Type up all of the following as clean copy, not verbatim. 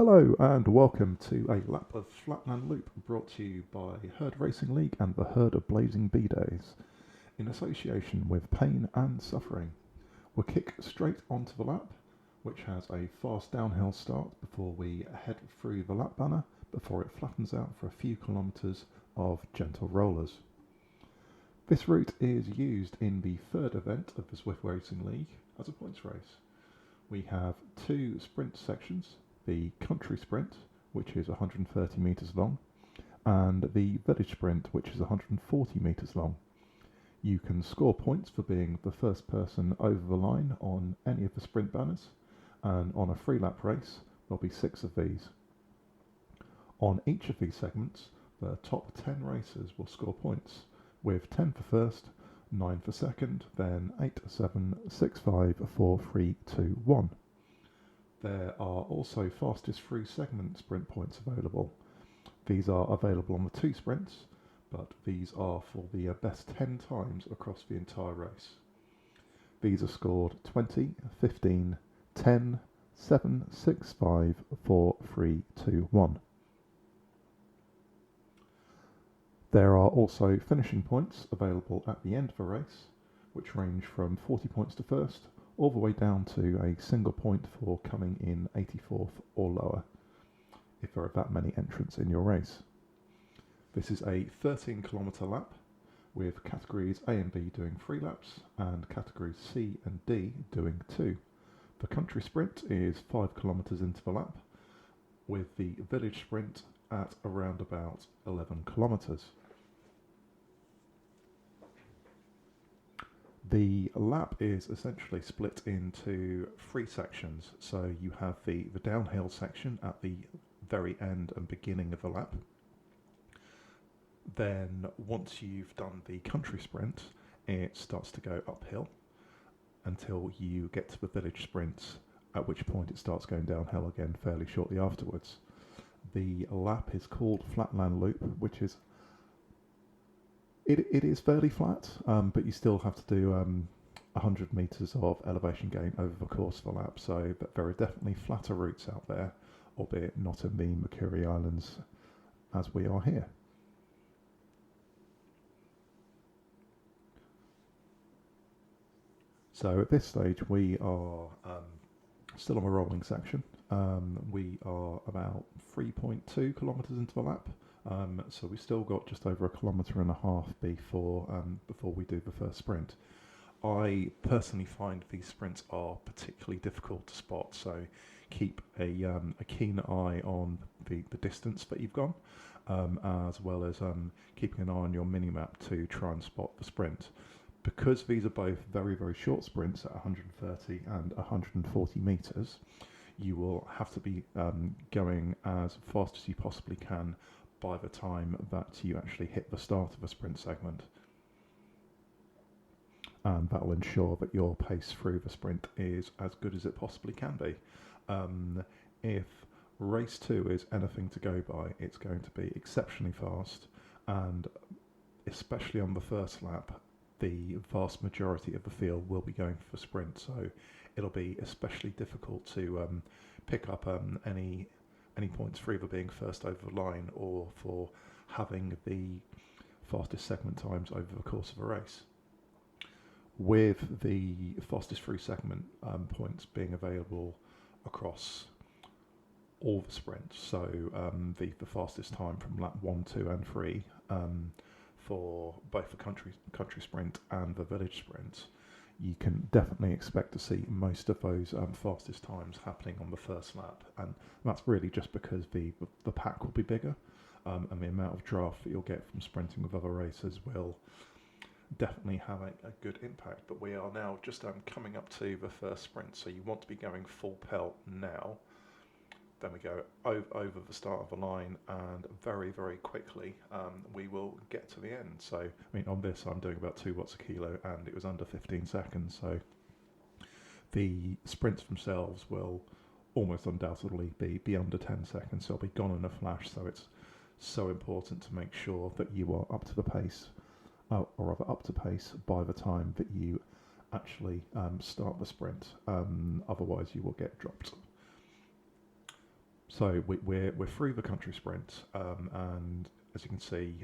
Hello and welcome to a lap of Flatland Loop brought to you by Herd Racing League and the Herd of Blazing Bee Days in association with Pain and Suffering. We'll kick straight onto the lap, which has a fast downhill start before we head through the lap banner before it flattens out for a few kilometres of gentle rollers. This route is used in the third event of the Zwift Racing League as a points race. We have two sprint sections, the country sprint, which is 130 metres long, and the village sprint, which is 140 metres long. You can score points for being the first person over the line on any of the sprint banners, and on a free lap race there'll be 6 of these. On each of these segments, the top 10 racers will score points, with 10 for first, 9 for second, then 8, 7, 6, 5, 4, 3, 2, 1. There are also fastest through segment sprint points available. These are available on the 2 sprints, but these are for the best 10 times across the entire race. These are scored 20, 15, 10, 7, 6, 5, 4, 3, 2, 1. There are also finishing points available at the end of a race, which range from 40 points to first, all the way down to a single point for coming in 84th or lower, if there are that many entrants in your race. This is a 13-kilometre lap, with categories A and B doing 3 laps, and categories C and D doing 2. The country sprint is 5 kilometres into the lap, with the village sprint at around about 11 kilometres. The lap is essentially split into 3 sections. So you have the downhill section at the very end and beginning of the lap. Then once you've done the country sprint, it starts to go uphill until you get to the village sprint, at which point it starts going downhill again fairly shortly afterwards. The lap is called Flatland Loop, which is It is fairly flat, but you still have to do 100 metres of elevation gain over the course of the lap, so there are definitely flatter routes out there, albeit not in the Mercury Islands as we are here. So at this stage we are still on a rolling section. We are about 3.2 kilometres into the lap. So we've still got just over 1.5 kilometres before we do the first sprint. I personally find these sprints are particularly difficult to spot, so keep a keen eye on the distance that you've gone, as well as keeping an eye on your mini-map to try and spot the sprint. Because these are both very, very short sprints at 130 and 140 metres, you will have to be going as fast as you possibly can by the time that you actually hit the start of a sprint segment. And that will ensure that your pace through the sprint is as good as it possibly can be. If race 2 is anything to go by, it's going to be exceptionally fast, and especially on the first lap, the vast majority of the field will be going for the sprint, so it'll be especially difficult to pick up any points for either being first over the line or for having the fastest segment times over the course of a race. With the fastest through segment points being available across all the sprints, so the fastest time from lap 1, 2 and 3 for both the country sprint and the village sprint, you can definitely expect to see most of those fastest times happening on the first lap, and that's really just because the pack will be bigger, and the amount of draft that you'll get from sprinting with other racers will definitely have a good impact. But we are now just coming up to the first sprint, so you want to be going full pelt now. Then we go over the start of the line, and very, very quickly we will get to the end. So, I mean, on this I'm doing about 2 watts a kilo, and it was under 15 seconds. So the sprints themselves will almost undoubtedly be under 10 seconds. So it'll be gone in a flash. So it's so important to make sure that you are up to the pace, or rather up to pace by the time that you actually start the sprint. Otherwise, you will get dropped. So we're through the country sprint, and as you can see,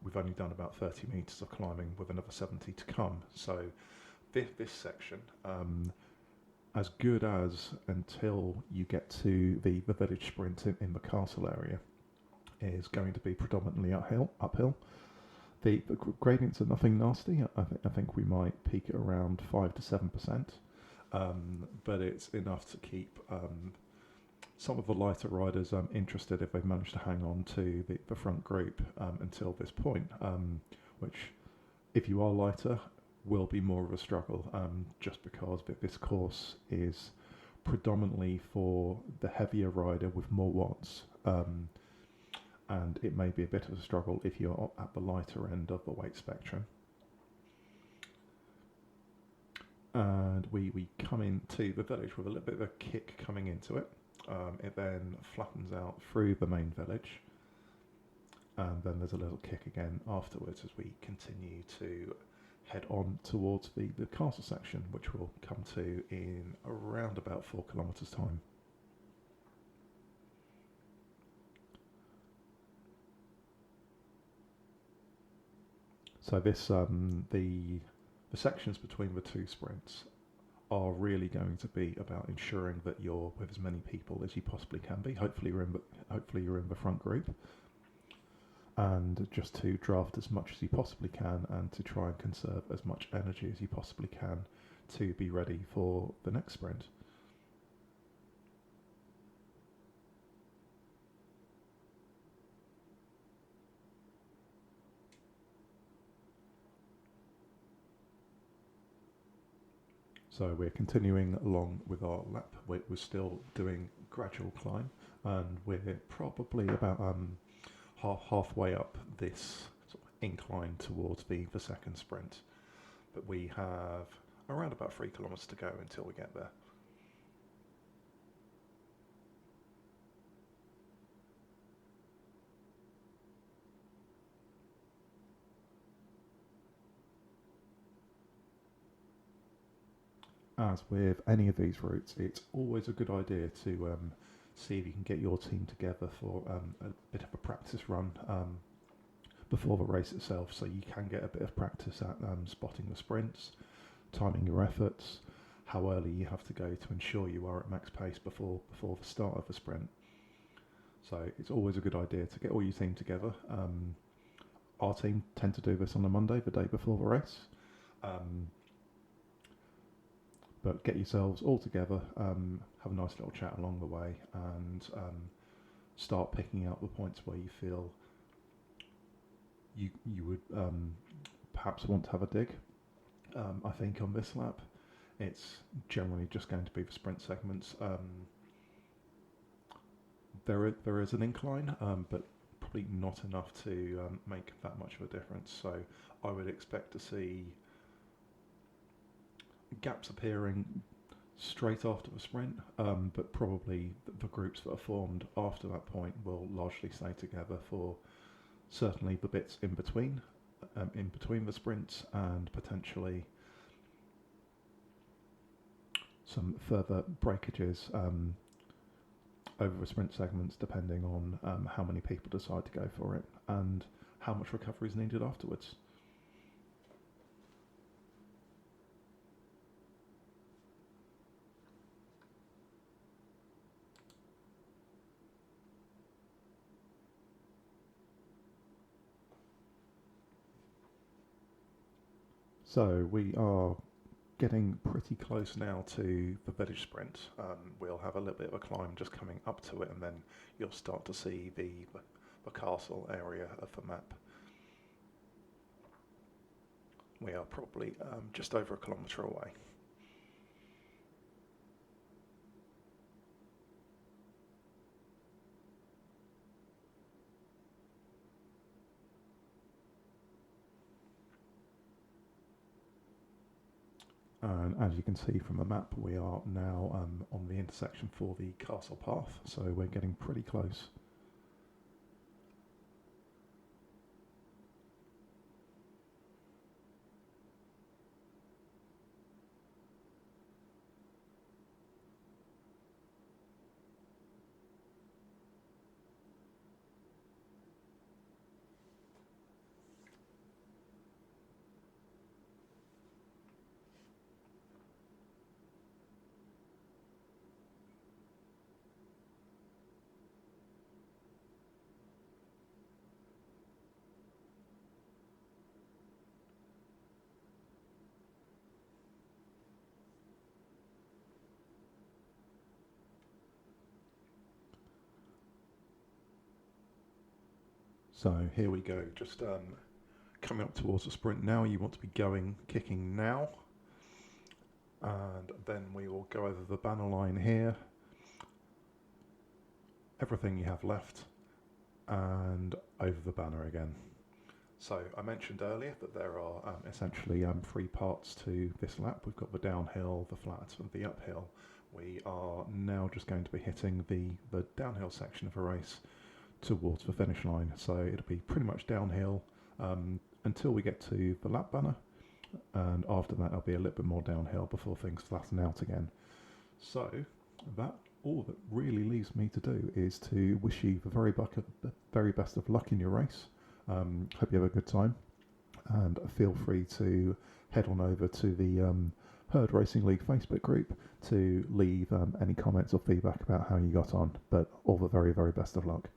we've only done about 30 metres of climbing with another 70 to come. So this section, as good as until you get to the village sprint in the castle area, is going to be predominantly uphill. The gradients are nothing nasty. I think we might peak at around 5 to 7%, but it's enough to keep some of the lighter riders interested if they've managed to hang on to the front group until this point, which, if you are lighter, will be more of a struggle, just because this course is predominantly for the heavier rider with more watts, and it may be a bit of a struggle if you're at the lighter end of the weight spectrum. And we come into the village with a little bit of a kick coming into it. It then flattens out through the main village, and then there's a little kick again afterwards as we continue to head on towards the castle section, which we'll come to in around about 4 kilometres time. So this the sections between the two sprints are really going to be about ensuring that you're with as many people as you possibly can be. Hopefully you're in the front group, and just to draft as much as you possibly can and to try and conserve as much energy as you possibly can to be ready for the next sprint. So we're continuing along with our lap. We're still doing gradual climb, and we're probably about halfway up this sort of incline towards the second sprint. But we have around about 3 kilometres to go until we get there. As with any of these routes, it's always a good idea to see if you can get your team together for a bit of a practice run before the race itself, so you can get a bit of practice at spotting the sprints, timing your efforts, how early you have to go to ensure you are at max pace before the start of the sprint. So it's always a good idea to get all your team together. Our team tend to do this on a Monday, the day before the race. But get yourselves all together, have a nice little chat along the way, and start picking out the points where you feel you would perhaps want to have a dig. I think on this lap, it's generally just going to be the sprint segments. There is an incline, but probably not enough to make that much of a difference. So I would expect to see gaps appearing straight after the sprint, but probably the groups that are formed after that point will largely stay together for certainly the bits in between the sprints, and potentially some further breakages over the sprint segments, depending on how many people decide to go for it and how much recovery is needed afterwards. So we are getting pretty close now to the village sprint. We'll have a little bit of a climb just coming up to it, and then you'll start to see the castle area of the map. We are probably just over 1 kilometre away. And as you can see from the map, we are now on the intersection for the castle path, so we're getting pretty close. So here we go, just coming up towards the sprint now. You want to be kicking now. And then we will go over the banner line here. Everything you have left. And over the banner again. So I mentioned earlier that there are essentially 3 parts to this lap. We've got the downhill, the flat and the uphill. We are now just going to be hitting the downhill section of a race towards the finish line. So it'll be pretty much downhill until we get to the lap banner, and after that it'll be a little bit more downhill before things flatten out again. So that all that really leaves me to do is to wish you the very best of luck in your race. Hope you have a good time, and feel free to head on over to the Herd Racing League Facebook group to leave any comments or feedback about how you got on. But all the very, very best of luck.